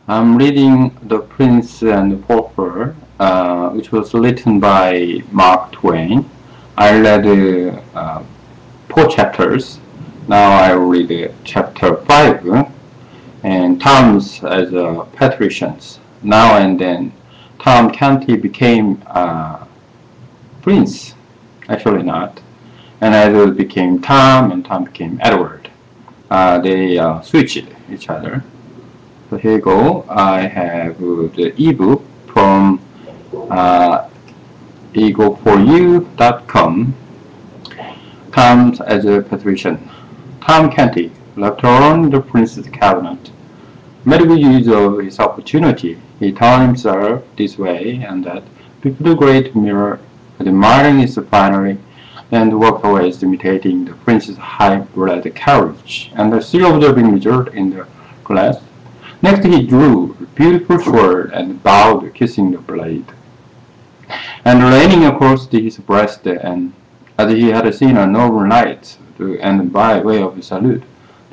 I'm reading The Prince and the Pauper, which was written by Mark Twain. I read 4 chapters. Now I read chapter 5, and Tom's as a Patrician. Now and then, Tom Canty became Prince. Actually not. And Edward became Tom, and Tom became Edward. They switched each other. So here you go. I have the ebook from egoforyou.com. Tom's as a Patrician. Tom Canty left on the Prince's cabinet. Made good use of his opportunity. He taught himself this way and that before the great mirror, admiring his finery, and walked away imitating the Prince's high-bred carriage, and still observing result in the glass. Next he drew a beautiful sword and bowed, kissing the blade, and leaning across his breast, and as he had seen a noble knight, and by way of salute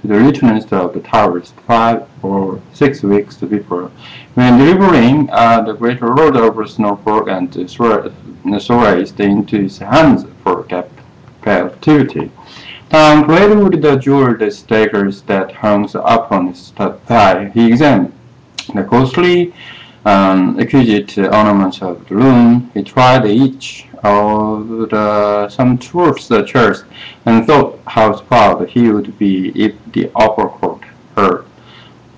to the lieutenants of the towers 5 or 6 weeks before, when delivering the great lord of Norfolk and Surrey into his hands for captivity. Tom played with the jeweled daggers that hung upon his thigh. He examined the costly, exquisite ornaments of the room. He tried each of the sumptuous chairs, and thought how proud he would be if the upper court heard.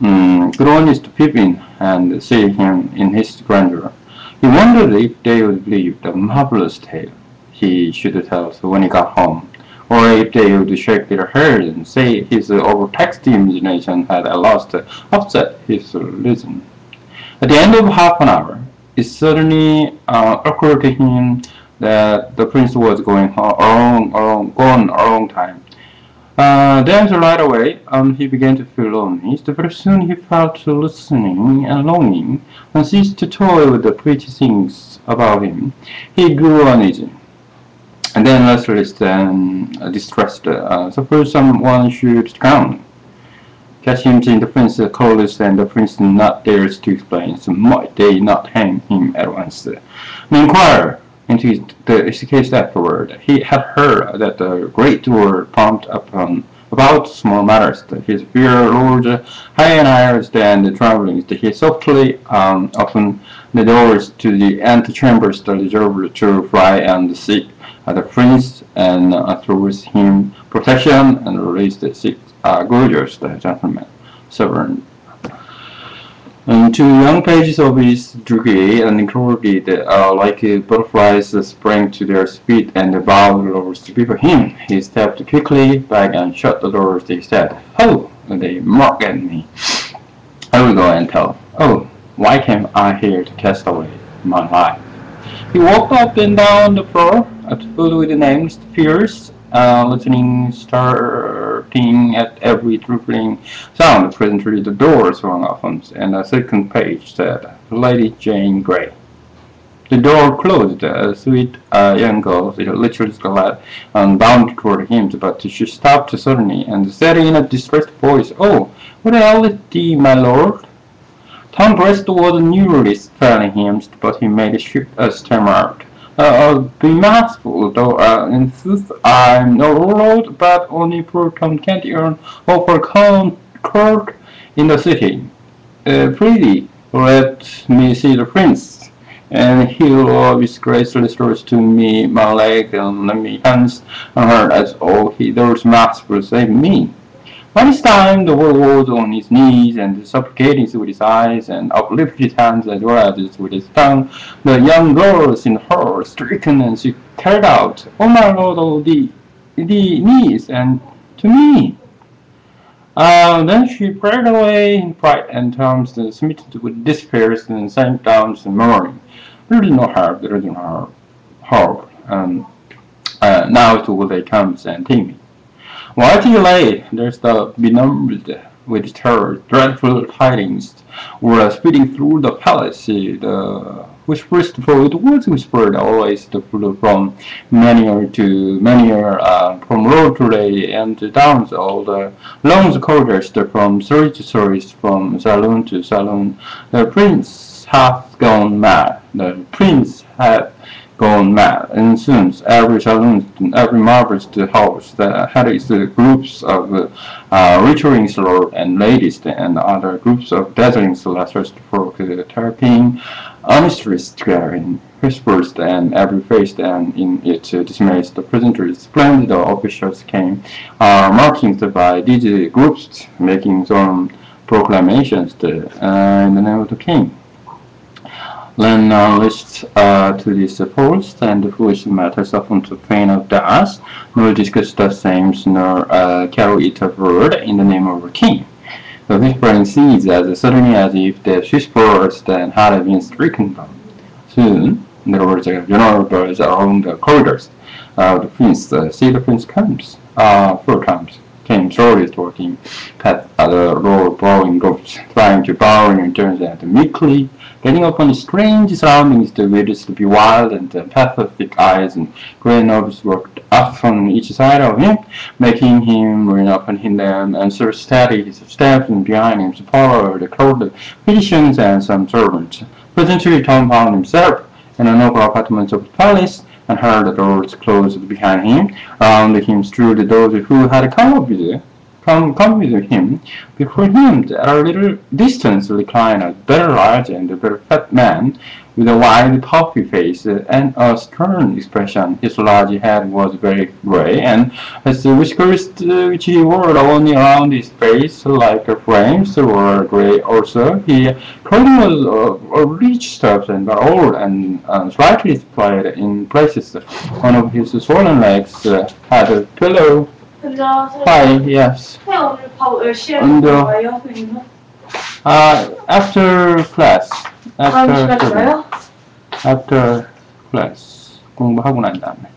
Could only to peep in and see him in his grandeur. He wondered if they would believe the marvelous tale he should tell when he got home, or if they would shake their heads and say his overtaxed imagination had at last upset his reason. At the end of half an hour, it suddenly occurred to him that the Prince was gone a long time. Then right away, he began to feel lonely. But soon he fell to listening and longing, and ceased to toy with the pretty things about him. He grew uneasy, and then restless and distressed. Suppose someone should come, catch him in the Prince's clothes, and the Prince not dares to explain. So might they not hang him at once? And inquire into the case afterward. He had heard that the great word pumped upon about small matters. His fear rose high and higher than the tremblings. He softly opened the doors to the antechambers that deserved to fly and seek the Prince, and threw him protection, and released the 6 gorgeous gentlemen sovereign. And 2 young pages of his degree and included like butterflies sprang to their feet and bowed low before him. He stepped quickly back and shut the doors. He said, "Oh, they mock at me. I will go and tell. Oh, why came I here to cast away my life?" He walked up and down the floor, filled with names, fears, listening, starting at every trifling sound. Presently the door swung open, and a second page said, "Lady Jane Grey." The door closed. A sweet young girl, literally glad, and bounded toward him, but she stopped suddenly and said in a distressed voice, "Oh, what aileth thee, my lord?" Tom's breast was nearly failing him, but he made a stammer out. "Be merciful, though in sooth I am no lord, but only poor Tom Canty, of a court in the city. Prithee, let me see the Prince, and he'll of his grace restores to me my leg and my hands and heart, as all he does merciful save me." By this time the world was on his knees and supplicating with his eyes and uplifted his hands as well as with his tongue. The young girl was in horror stricken, and she cried out, "Oh my lord, oh thee knees, and to me!" Then she fled away in fright, and Tom, smitten with despair, and sank down murmuring, "There is no harm, there is no harm. Now to will they come and take me." While he lay there, benumbed with terror, dreadful tidings were speeding through the palace. The which first of all, it was whispered always from manor to manor, from road to lady and down all the long corridors, from story to story, from saloon to saloon. The prince hath gone mad. The prince had gone mad, and soon every saloon, every marvelous house that had its groups of ritualing lords and ladies, and other groups of dazzling celestials for the terrapin, mysteries together in whispers, and every face, and in its dismays, the presently splendid officials came, marking by these groups, making some proclamations in the name of the king. Then list to this forest and foolish matters often to feign of dust, nor discuss the same, nor carry it abroad in the name of the king. The whispering ceased as suddenly as if the whisperers then had been stricken down. Soon there was a general buzz around the corridors. The prince, see the prince comes. 4 times came slowly toward him, past the low bowing groups, trying to bow in turns and meekly getting upon strange surroundings, the weirdest, wild and pathetic eyes and grey noses worked up on each side of him, making him lean upon them and so steady his steps, and behind him followed the crowd of Patricians and some servants. Presently Tom found himself in an upper apartment of the palace, and heard the doors closed behind him. Around him stood those who had come with him. Before him, at a little distance, reclined a very large and very fat man, with a wide, puffy face and a stern expression. His large head was very grey, and his whiskers, which he wore only around his face, like frames, were grey also. His clothing was of rich stuff and old and slightly splayed in places. One of his swollen legs had a pillow. Hi, yes. And after class. After class. 공부하고 난 다음에.